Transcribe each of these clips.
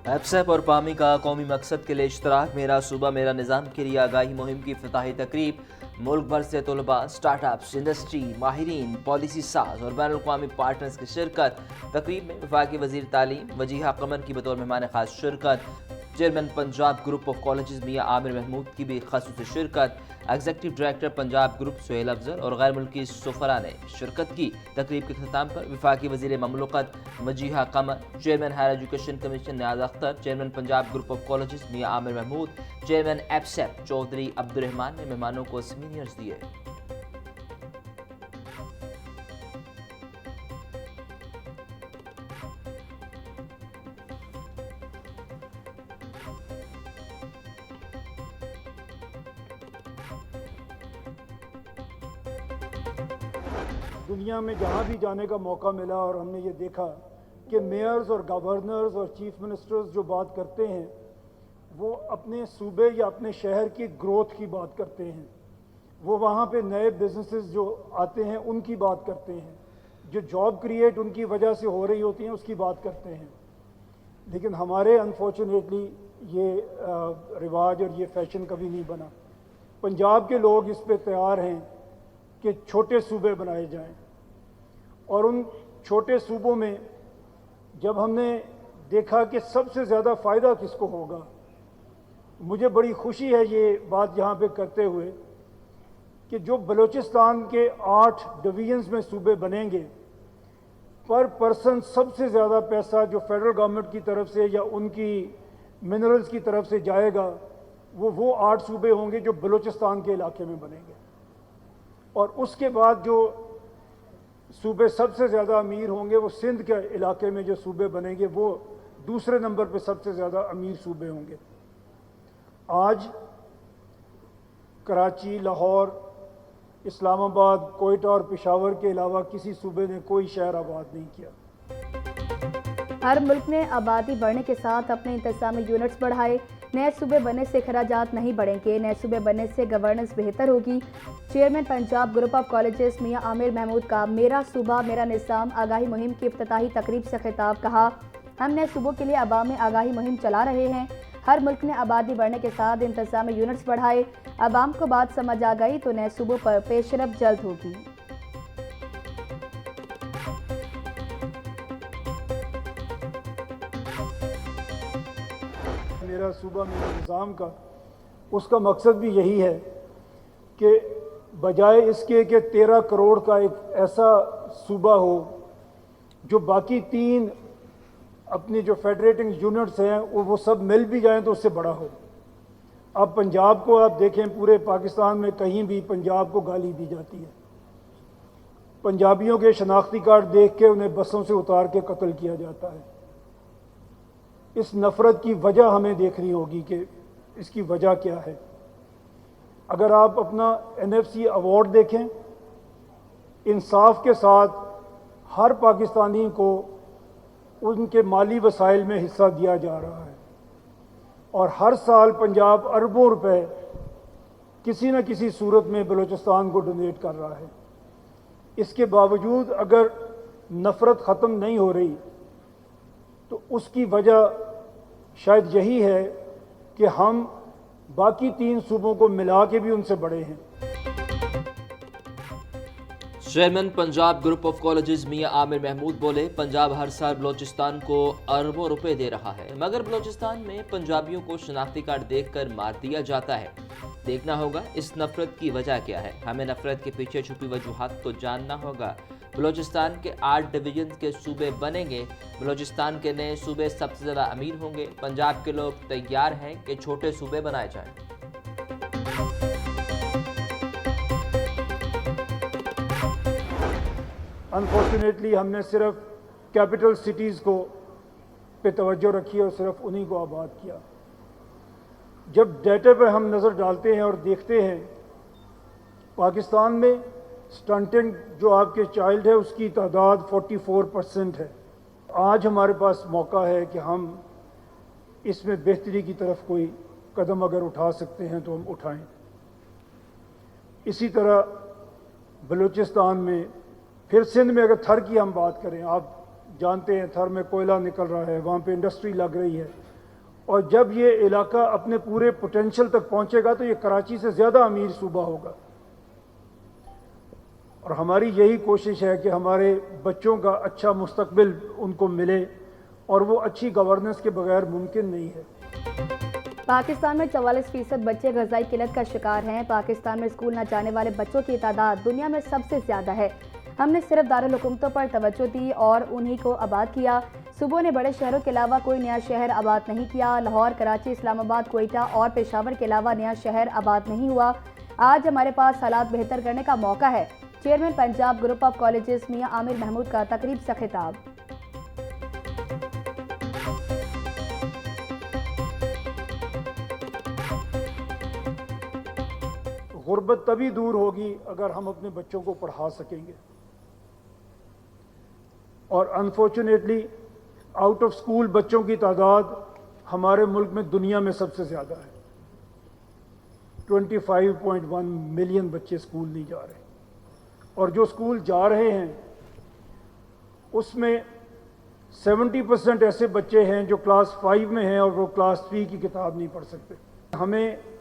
एफसेप और पामी का कौमी मकसद के लिए इश्तराक, मेरा सूबा मेरा निज़ाम के लिए आगाही मुहिम की इफ्तिताही तकरीब। मुल्क भर से तलबा, स्टार्टअप्स, इंडस्ट्री, माहिरीन, पॉलिसी साज और बैनुल अक़वामी पार्टनर्स की शिरकत। तकरीब में वफाकी वज़ीर तालीम वजीहा कमर की बतौर मेहमान खास शिरकत। Chairman Punjab group of colleges Mian Aamir Mahmood की भी ख़ुसूसी शिरकत। Executive director Punjab group Suhail Afzal और गैर मुल्की सफरा ने शिरकत की। तकरीब के अख्ताम पर वफाकी वज़ीर ममलकत Wajiha Qamar, chairman higher education commission Niaz Akhtar, chairman Punjab group of colleges Mian Aamir Mahmood, chairman एफसेप चौधरी अब्दुर्रहमान ने मेहमानों को सीनियर्स दिए। दुनिया में जहाँ भी जाने का मौका मिला और हमने ये देखा कि मेयर्स और गवर्नर्स और चीफ मिनिस्टर्स जो बात करते हैं वो अपने सूबे या अपने शहर की ग्रोथ की बात करते हैं, वो वहाँ पे नए बिजनेसेस जो आते हैं उनकी बात करते हैं, जो जॉब क्रिएट उनकी वजह से हो रही होती हैं उसकी बात करते हैं। लेकिन हमारे अनफॉर्चुनेटली ये रिवाज और ये फैशन कभी नहीं बना। पंजाब के लोग इस पे तैयार हैं कि छोटे सूबे बनाए जाएं और उन छोटे सूबों में जब हमने देखा कि सबसे ज़्यादा फ़ायदा किसको होगा, मुझे बड़ी खुशी है ये बात यहाँ पे करते हुए कि जो बलूचिस्तान के 8 डिवीजन्स में सूबे बनेंगे, पर पर्सन सबसे ज़्यादा पैसा जो फेडरल गवर्नमेंट की तरफ से या उनकी मिनरल्स की तरफ से जाएगा वो 8 सूबे होंगे जो बलूचिस्तान के इलाके में बनेंगे। और उसके बाद जो सूबे सबसे ज़्यादा अमीर होंगे वो सिंध के इलाके में जो सूबे बनेंगे वो दूसरे नंबर पे सबसे ज़्यादा अमीर सूबे होंगे। आज कराची, लाहौर, इस्लामाबाद, कोयटा और पेशावर के अलावा किसी सूबे ने कोई शहर आबाद नहीं किया। हर मुल्क ने आबादी बढ़ने के साथ अपने इंतज़ामी यूनिट्स बढ़ाए। नए सूबे बनने से खराजात नहीं बढ़ेंगे, नए सूबे बनने से गवर्नेंस बेहतर होगी। Chairman Punjab group of colleges Mian Aamir Mahmood का मेरा सूबा मेरा निज़ाम आगाही मुहिम की इफ्तिताही तकरीब से खिताब। कहा, हम नए सूबों के लिए अवाम में आगाही मुहिम चला रहे हैं। हर मुल्क ने आबादी बढ़ने के साथ इंतज़ामी यूनिट्स बढ़ाए। अवाम को बात समझ आ गई तो नए सूबों पर पेशरफ जल्द होगी। मेरा सूबा मेरा निज़ाम का उसका मकसद भी यही है कि बजाय इसके कि 13 करोड़ का एक ऐसा सूबा हो जो बाकी 3 अपनी जो फेडरेटिंग यूनिट्स हैं वो सब मिल भी जाएं तो उससे बड़ा हो। अब पंजाब को आप देखें, पूरे पाकिस्तान में कहीं भी पंजाब को गाली दी जाती है। पंजाबियों के शनाख्ती कार्ड देख के उन्हें बसों से उतार के कत्ल किया जाता है। इस नफ़रत की वजह हमें देखनी होगी कि इसकी वजह क्या है। अगर आप अपना NFC अवार्ड देखें, इंसाफ के साथ हर पाकिस्तानी को उनके माली वसाइल में हिस्सा दिया जा रहा है और हर साल पंजाब अरबों रुपए किसी न किसी सूरत में बलूचिस्तान को डोनेट कर रहा है। इसके बावजूद अगर नफ़रत ख़त्म नहीं हो रही तो उसकी वजह शायद यही है कि हम बाकी 3 सूबों को मिला के भी उनसे बड़े हैं। Chairman Punjab group of colleges Mian Aamir Mahmood बोले, पंजाब हर साल बलूचिस्तान को अरबों रुपए दे रहा है, मगर बलूचिस्तान में पंजाबियों को शनाख्ती कार्ड देखकर मार दिया जाता है। देखना होगा इस नफरत की वजह क्या है। हमें नफरत के पीछे छुपी वजूहात को जानना होगा। बलूचिस्तान के 8 डिवीजन के सूबे बनेंगे। बलूचिस्तान के नए सूबे सबसे ज़्यादा अमीर होंगे। पंजाब के लोग तैयार हैं कि छोटे सूबे बनाए जाएं। अनफॉर्चुनेटली हमने सिर्फ कैपिटल सिटीज़ को पे तवज्जो रखी और सिर्फ उन्हीं को आबाद किया। जब डेटा पे हम नज़र डालते हैं और देखते हैं, पाकिस्तान में स्टंटेड जो आपके चाइल्ड है उसकी तादाद 44% है। आज हमारे पास मौका है कि हम इसमें बेहतरी की तरफ कोई कदम अगर उठा सकते हैं तो हम उठाएं। इसी तरह बलूचिस्तान में, फिर सिंध में अगर थर की हम बात करें, आप जानते हैं थर में कोयला निकल रहा है, वहाँ पे इंडस्ट्री लग रही है, और जब ये इलाका अपने पूरे पोटेंशियल तक पहुँचेगा तो ये कराची से ज़्यादा अमीर सूबा होगा। और हमारी यही कोशिश है कि हमारे बच्चों का अच्छा मुस्तकबिल उनको मिले, और वो अच्छी गवर्नेंस के बगैर मुमकिन नहीं है। पाकिस्तान में 44% बच्चे ग़िज़ाई किल्लत का शिकार हैं। पाकिस्तान में स्कूल न जाने वाले बच्चों की तादाद दुनिया में सबसे ज़्यादा है। हमने सिर्फ दारुल हुकूमतों पर तवज्जो दी और उन्हीं को आबाद किया। सूबों ने बड़े शहरों के अलावा कोई नया शहर आबाद नहीं किया। लाहौर, कराची, इस्लामाबाद, कोयटा और पेशावर के अलावा नया शहर आबाद नहीं हुआ। आज हमारे पास हालात बेहतर करने का मौका है। Chairman Punjab group of colleges Mian Amir Mahmood का तकरीब से खिताब। गुर्बत तभी दूर होगी अगर हम अपने बच्चों को पढ़ा सकेंगे, और अनफॉर्चुनेटली आउट ऑफ स्कूल बच्चों की तादाद हमारे मुल्क में दुनिया में सबसे ज़्यादा है। 25.1 मिलियन बच्चे स्कूल नहीं जा रहे, और जो स्कूल जा रहे हैं उसमें 70% ऐसे बच्चे हैं जो क्लास 5 में हैं और वो क्लास 3 की किताब नहीं पढ़ सकते। हमें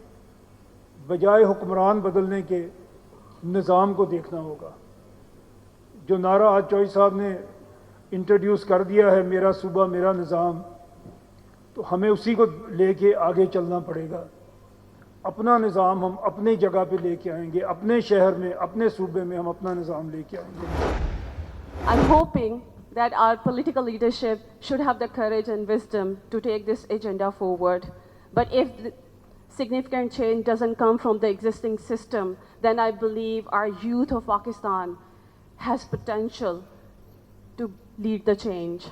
बजाय हुक्मरान बदलने के निज़ाम को देखना होगा। जो नारा आज चौधरी साहब ने इंट्रोड्यूस कर दिया है, मेरा सूबा मेरा निज़ाम, तो हमें उसी को लेके आगे चलना पड़ेगा। अपना निज़ाम हम अपनी जगह पे लेके आएंगे, अपने शहर में, अपने सूबे में हम अपना निज़ाम लेके आएंगे। I'm hoping that our political leadership should have the courage and wisdom to take this agenda forward. But if significant change doesn't come from the existing system, then I believe our youth of Pakistan has potential to lead the change.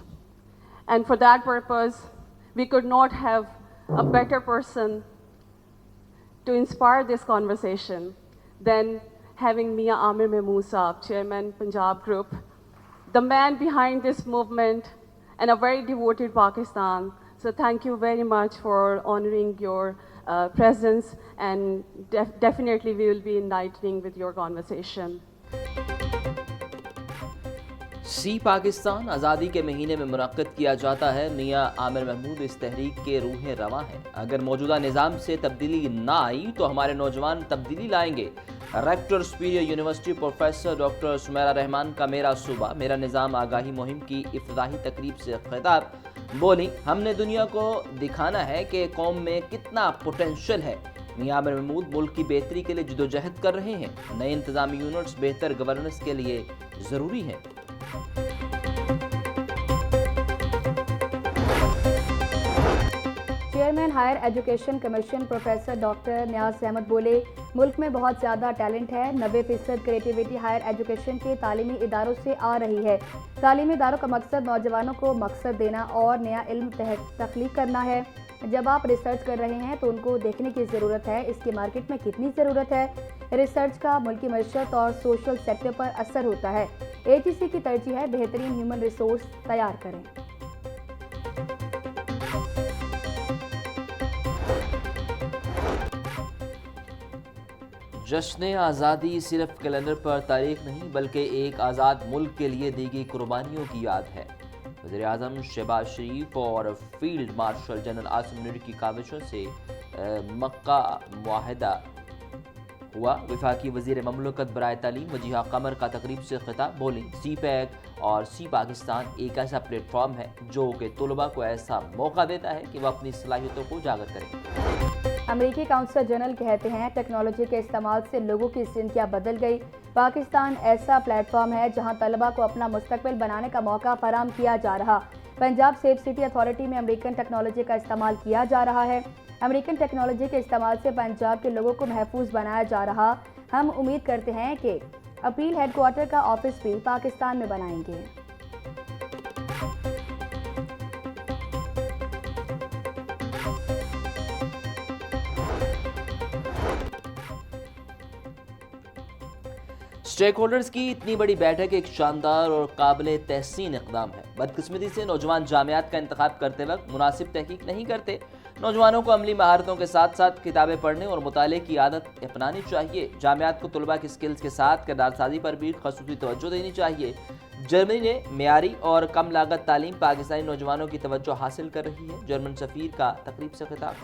And for that purpose, we could not have a better person to inspire this conversation than having Mia Amir Mahmood Saab, Chairman Punjab Group, the man behind this movement and a very devoted Pakistan. So thank you very much for honoring your presence, and definitely we will be enlightening with your conversation. सी पाकिस्तान आज़ादी के महीने में मुनक्किद किया जाता है। मियां आमिर महमूद इस तहरीक के रूहें रवां हैं। अगर मौजूदा निज़ाम से तब्दीली ना आई तो हमारे नौजवान तब्दीली लाएंगे। Rector superior university professor doctor Sumera Rahman का मेरा सूबा मेरा निज़ाम आगाही मुहिम की इफ्तिताही तकरीब से खिताब बोली, हमने दुनिया को दिखाना है कि कौम में कितना पोटेंशियल है। मियां आमिर महमूद मुल्क की बेहतरी के लिए जदोजहद कर रहे हैं। नए इंतजामी यूनिट्स बेहतर गवर्नेंस के लिए ज़रूरी हैं। Chairman higher education commission professor doctor Niaz Ahmed बोले, मुल्क में बहुत ज़्यादा टैलेंट है। 90% क्रिएटिविटी हायर एजुकेशन के तालीमी इदारों से आ रही है। तालीमी इदारों का मकसद नौजवानों को मकसद देना और नया इल्म तख्लीक करना है। जब आप रिसर्च कर रहे हैं तो उनको देखने की ज़रूरत है इसकी मार्केट में कितनी ज़रूरत है। रिसर्च का मुल्की मईशत और सोशल सेक्टर पर असर होता है। AGC की तरजीह है बेहतरीन ह्यूमन रिसोर्स तैयार करें। जश्न आज़ादी सिर्फ कैलेंडर पर तारीख नहीं बल्कि एक आज़ाद मुल्क के लिए दी गई कुर्बानियों की याद है। वज़ीर आज़म शहबाज शरीफ और field marshal general Asim Munir की काविशों से मक्का मुआहदा हुआ। वफाकी वज़ीर ममलकत बराए तालीम वजीहा कमर का तकरीब से खिताब बोली, सी पैक और सी पाकिस्तान एक ऐसा प्लेटफॉर्म है जो कि तलबा को ऐसा मौका देता है कि वह अपनी सलाहियतों को उजागर करें। अमेरिकी काउंसिल जनरल कहते हैं टेक्नोलॉजी के इस्तेमाल से लोगों की ज़िंदगियां बदल गई। पाकिस्तान ऐसा प्लेटफॉर्म है जहां तलबा को अपना मुस्तकबिल बनाने का मौका फराहम किया जा रहा। पंजाब सेफ सिटी अथॉरिटी में अमेरिकन टेक्नोलॉजी का इस्तेमाल किया जा रहा है। अमेरिकन टेक्नोलॉजी के इस्तेमाल से पंजाब के लोगों को महफूज बनाया जा रहा। हम उम्मीद करते हैं कि अपील हेडक्वार्टर का ऑफिस भी पाकिस्तान में बनाएंगे। स्टेक होल्डर्स की इतनी बड़ी बैठक एक शानदार और काबिल तहसीन इक़दाम है। बदकिस्मती से नौजवान जामियात का इंतखाब करते वक्त मुनासिब तहकीक नहीं करते। नौजवानों को अमली महारतों के साथ साथ किताबें पढ़ने और मुताले की आदत अपनानी चाहिए। जामियात को तलबा की स्किल्स के साथ किरदारसाजी पर भी खसूसी तवज्जो देनी चाहिए। जर्मनी ने मेयारी और कम लागत तालीम पाकिस्तानी नौजवानों की तवज्जो हासिल कर रही है। जर्मन सफीर का तकरीब से खिताब।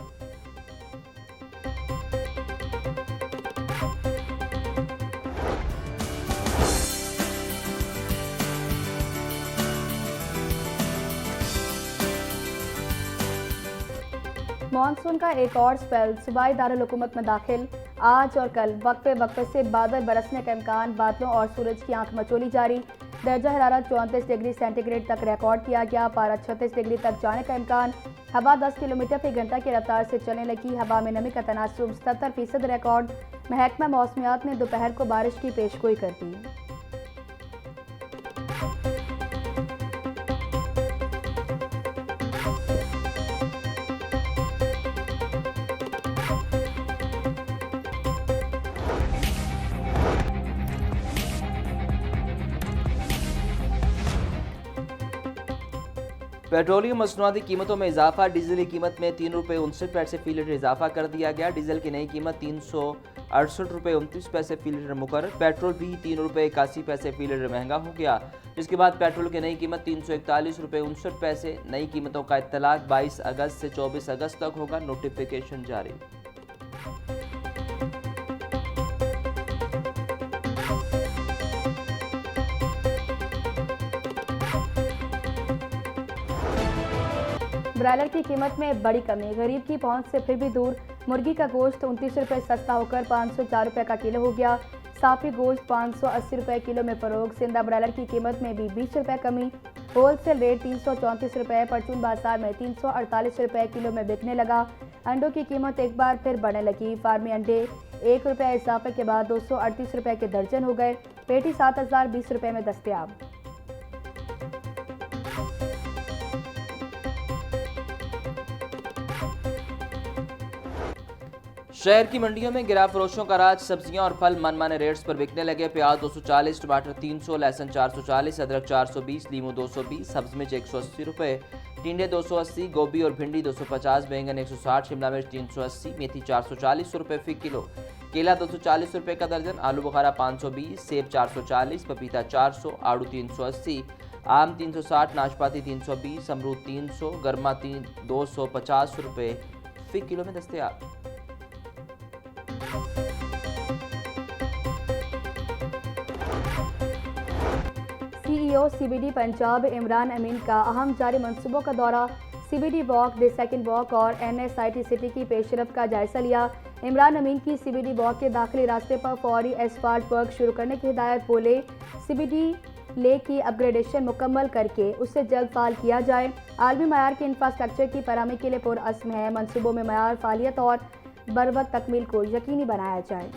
मानसून का एक और स्पेल सूबाई दारुल हुकूमत में दाखिल। आज और कल वक्फे वक्फे से बादल बरसने का इम्कान, बादलों और सूरज की आंख मचोली जारी। दर्जा हरारत 34 डिग्री सेंटीग्रेड तक रिकॉर्ड किया गया। पारा 36 डिग्री तक जाने का इम्कान। हवा 10 किलोमीटर फी घंटा की रफ्तार से चलने लगी। हवा में नमी का तनासुब 77% रिकॉर्ड। महकमा मौसमियात ने दोपहर को बारिश की पेशगोई कर दी। पेट्रोलियम मसनूआती कीमतों में इजाफा। डीजल की कीमत में 3 रुपये 59 पैसे फी लीटर इजाफा कर दिया गया। डीजल की नई कीमत 368 रुपये 29 पैसे फी लीटर मुकर्रर। पेट्रोल भी 3 रुपये 81 पैसे फी लीटर महंगा हो गया। इसके बाद पेट्रोल की नई कीमत 341 रुपये 59 पैसे। नई कीमतों का इत्तलाक 22 अगस्त से 24 अगस्त तक होगा। नोटिफिकेशन जारी। ब्रायलर की कीमत में बड़ी कमी, गरीब की पहुंच से फिर भी दूर। मुर्गी का गोश्त 29 रुपये सस्ता होकर 504 रुपये का किलो हो गया। साफी गोश्त 580 रुपये किलो में फरोग। सिंधा ब्रायलर की कीमत में भी 20 रुपये कमी। होलसेल रेट 334 रुपये, परचून बाजार में 348 रुपये किलो में बिकने लगा। अंडों की कीमत एक बार फिर बढ़ने लगी। फार्मी अंडे 1 रुपये इजाफे के बाद 238 रुपये के दर्जन हो गए। पेटी 7020 रुपये में दस्तयाब। शहर की मंडियों में गिरा फरोशों का राज। सब्जियां और फल मनमाने रेट्स पर बिकने लगे। प्याज 240, टमाटर 300, लहसुन 440, अदरक 420, लीमू 220, सब्ज मिर्च 180 रुपये, टिंडे 280, गोभी और भिंडी 250, बैंगन 160, शिमला मिर्च 380, मेथी 440 रुपये फी किलो, केला 240 रुपये का दर्जन, आलू बुखारा 520, सेब 440, पपीता 400, आड़ू 380, आम 360, नाशपाती 320, अमरूद 300, गर्मा 250 रुपये फी किलो में दस्तयाब। सीईओ सीबीडी पंजाब इमरान अमीन का अहम जारी मंसूबों का दौरा। CBD walk, the second walk और एनएसआईटी सिटी की पेशरफ का जायजा लिया। इमरान अमीन की सीबीडी वॉक के दाखिली रास्ते पर फौरी एसफाल्ट वर्क शुरू करने की हिदायत। बोले, सीबीडी ले की अपग्रेडेशन मुकम्मल करके उससे जल्द फाल किया जाए। आलमी मयार के इंफ्रास्ट्रक्चर की फराहमी के लिए पुरअज़्म है। मंसूबों में मयार, फालियत और बरवक्त तकमील को यकीनी बनाया जाए।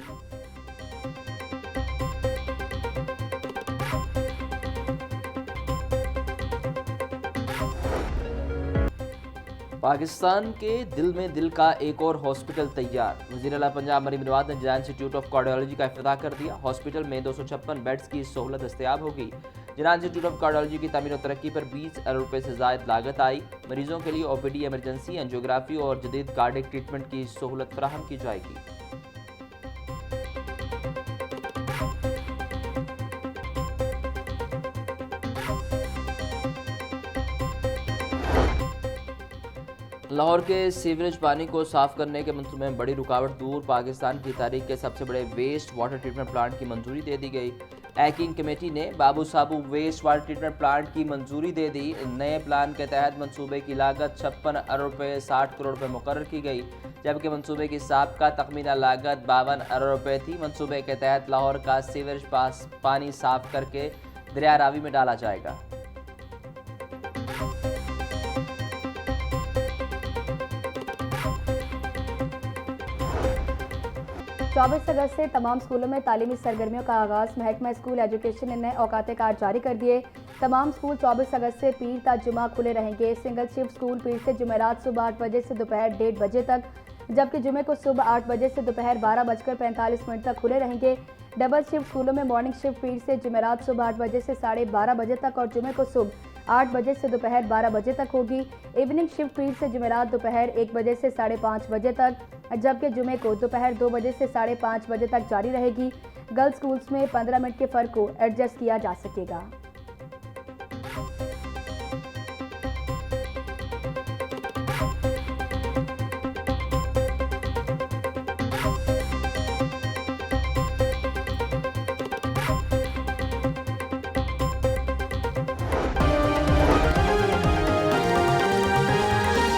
पाकिस्तान के दिल में दिल का एक और हॉस्पिटल तैयार। वज़ीर आला पंजाब मरीम नवाज ने जिला इंस्टीट्यूट ऑफ कार्डियोलॉजी का इफ्तिताह कर दिया। हॉस्पिटल में 256 बेड्स की सहूलत दस्तयाब होगी। जिला इंस्टीट्यूट ऑफ कार्डियोलॉजी की तामीर और तरक्की पर 20 अरब रुपये से ज़ायद लागत आई। मरीजों के लिए ओपीडी, इमरजेंसी, एंजियोग्राफी और जदीद कार्डियक ट्रीटमेंट की सहूलत फराहम की जाएगी। लाहौर के सीवरेज पानी को साफ करने के मंसूबे में बड़ी रुकावट दूर। पाकिस्तान की तारीख के सबसे बड़े वेस्ट वाटर ट्रीटमेंट प्लांट की मंजूरी दे दी गई। एक्टिंग कमेटी ने बाबू साबू वेस्ट वाटर ट्रीटमेंट प्लांट की मंजूरी दे दी। नए प्लान के तहत मंसूबे की लागत 56 अरब रुपये 60 करोड़ रुपये मुकर्रर की गई, जबकि मंसूबे की साबका तखमीना लागत 52 अरब रुपये थी। मंसूबे के तहत लाहौर का सीवरेज पानी साफ करके दरिया रावी में डाला जाएगा। 24 अगस्त से तमाम स्कूलों में तालीमी सरगर्मियों का आगाज़। महकमा स्कूल एजुकेशन ने नए औकात कार जारी कर दिए। तमाम स्कूल 24 अगस्त से पीर ता जुमा खुले रहेंगे। सिंगल शिफ्ट स्कूल पीर से जुमेरात सुबह 8 बजे से दोपहर 1:30 बजे तक, जबकि जुमे को सुबह 8 बजे से दोपहर 12:45 तक खुले रहेंगे। डबल शिफ्ट स्कूलों में मॉर्निंग शिफ्ट पीर से जुमेरात सुबह 8 बजे से 12:30 बजे तक और जुमे को सुबह 8 बजे से दोपहर 12 बजे तक होगी। इवनिंग शिफ्ट पीर से जुमेरात दोपहर 1 बजे से 5:30 बजे तक, जबकि जुमे को दोपहर 2 बजे से 5:30 बजे तक जारी रहेगी। गर्ल्स स्कूल्स में 15 मिनट के फ़र्क को एडजस्ट किया जा सकेगा।